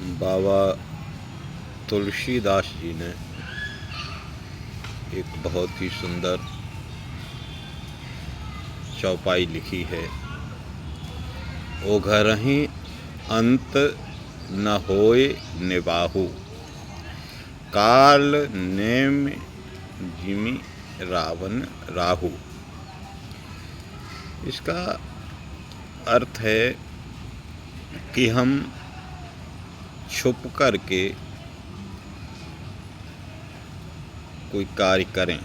बाबा तुलसीदास जी ने एक बहुत ही सुंदर चौपाई लिखी है। ओ घरहि अंत न होए निबाहु, काल नेम जिमि रावण राहु। इसका अर्थ है कि हम छुप कर के कोई कार्य करें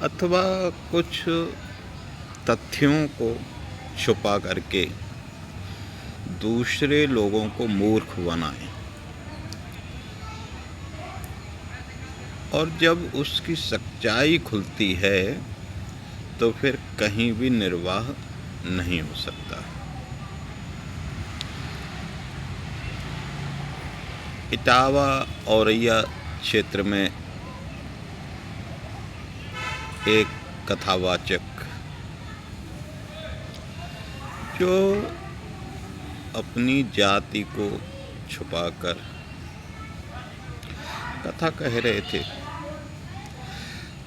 अथवा कुछ तथ्यों को छुपा करके दूसरे लोगों को मूर्ख बनाएं, और जब उसकी सच्चाई खुलती है तो फिर कहीं भी निर्वाह नहीं हो सकता। इटावा औरैया क्षेत्र में एक कथावाचक जो अपनी जाति को छुपाकर कथा कह रहे थे।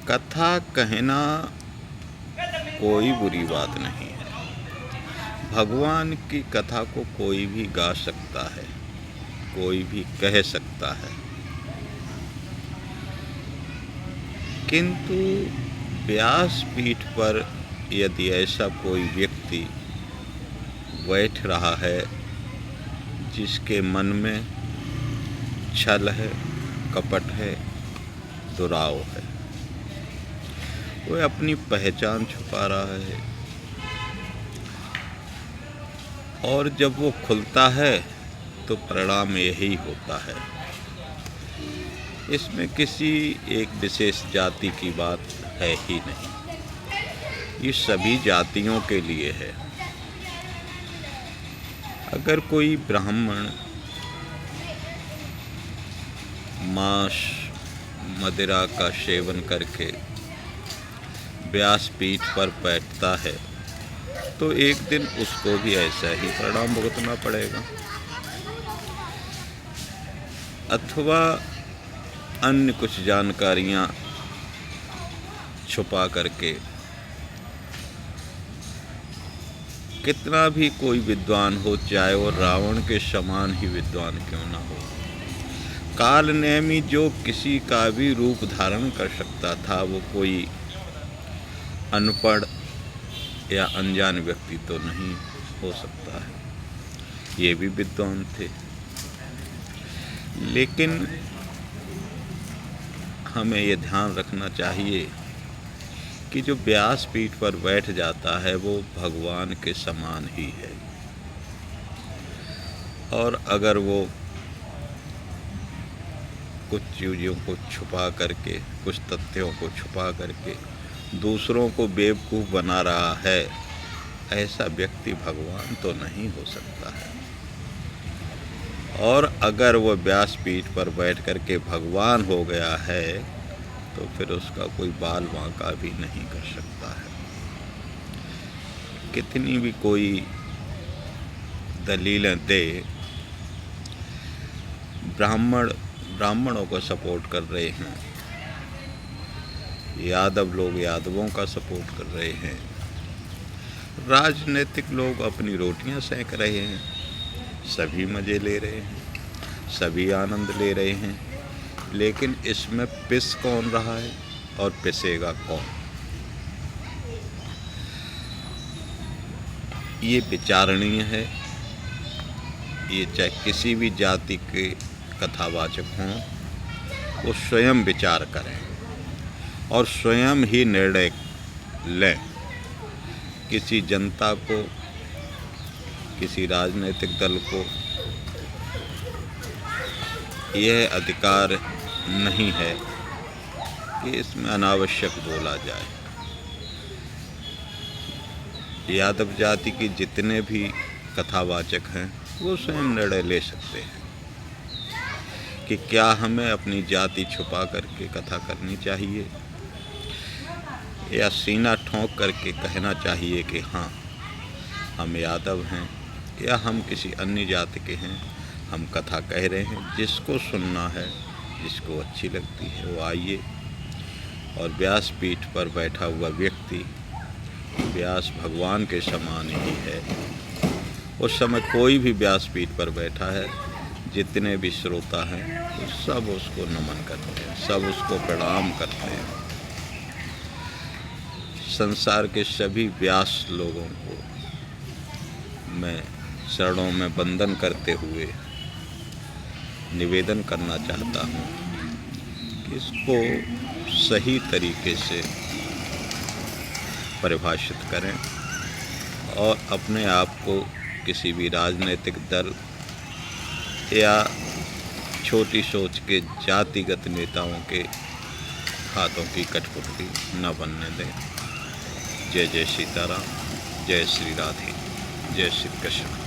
कथा कहना कोई बुरी बात नहीं है। भगवान की कथा को कोई भी गा सकता है, कोई भी कह सकता है, किंतु व्यासपीठ पर यदि ऐसा कोई व्यक्ति बैठ रहा है जिसके मन में छल है, कपट है, दुराव है, वह अपनी पहचान छुपा रहा है, और जब वो खुलता है तो परिणाम यही होता है। इसमें किसी एक विशेष जाति की बात है ही नहीं, ये सभी जातियों के लिए है। अगर कोई ब्राह्मण मांस मदिरा का सेवन करके व्यासपीठ पर बैठता है तो एक दिन उसको भी ऐसा ही परिणाम भुगतना पड़ेगा। अथवा अन्य कुछ जानकारियां छुपा करके कितना भी कोई विद्वान हो, चाहे वो रावण के समान ही विद्वान क्यों ना हो, काल नेमी जो किसी का भी रूप धारण कर सकता था, वो कोई अनपढ़ या अनजान व्यक्ति तो नहीं हो सकता है। ये भी विद्वान थे, लेकिन हमें ये ध्यान रखना चाहिए कि जो व्यासपीठ पर बैठ जाता है वो भगवान के समान ही है। और अगर वो कुछ चीज़ों को छुपा करके, कुछ तथ्यों को छुपा करके दूसरों को बेवकूफ़ बना रहा है, ऐसा व्यक्ति भगवान तो नहीं हो सकता है। और अगर वह व्यासपीठ पर बैठ कर के भगवान हो गया है तो फिर उसका कोई बाल बांका भी नहीं कर सकता है। कितनी भी कोई दलीलें दे, ब्राह्मणों को सपोर्ट कर रहे हैं, यादव लोग यादवों का सपोर्ट कर रहे हैं, राजनीतिक लोग अपनी रोटियां सेक रहे हैं, सभी मज़े ले रहे हैं, सभी आनंद ले रहे हैं, लेकिन इसमें पिस कौन रहा है और पिसेगा कौन, ये विचारणीय है। ये चाहे किसी भी जाति के कथावाचक हों, वो स्वयं विचार करें और स्वयं ही निर्णय लें। किसी जनता को, किसी राजनीतिक दल को यह अधिकार नहीं है कि इसमें अनावश्यक बोला जाए। यादव जाति की जितने भी कथावाचक हैं वो स्वयं निर्णय ले सकते हैं कि क्या हमें अपनी जाति छुपा करके कथा करनी चाहिए या सीना ठोंक करके कहना चाहिए कि हाँ हम यादव हैं या हम किसी अन्य जाति के हैं, हम कथा कह रहे हैं, जिसको सुनना है, जिसको अच्छी लगती है वो आइए। और व्यासपीठ पर बैठा हुआ व्यक्ति व्यास भगवान के समान ही है। उस समय कोई भी व्यासपीठ पर बैठा है, जितने भी श्रोता हैं वो सब उसको नमन करते हैं, सब उसको प्रणाम करते हैं। संसार के सभी व्यास लोगों को मैं चरणों में वंदन करते हुए निवेदन करना चाहता हूँ कि इसको सही तरीके से परिभाषित करें और अपने आप को किसी भी राजनीतिक दल या छोटी सोच के जातिगत नेताओं के हाथों की कठपुतली न बनने दें। जय जय सीताराम, जय श्री राधे, जय श्री कृष्ण।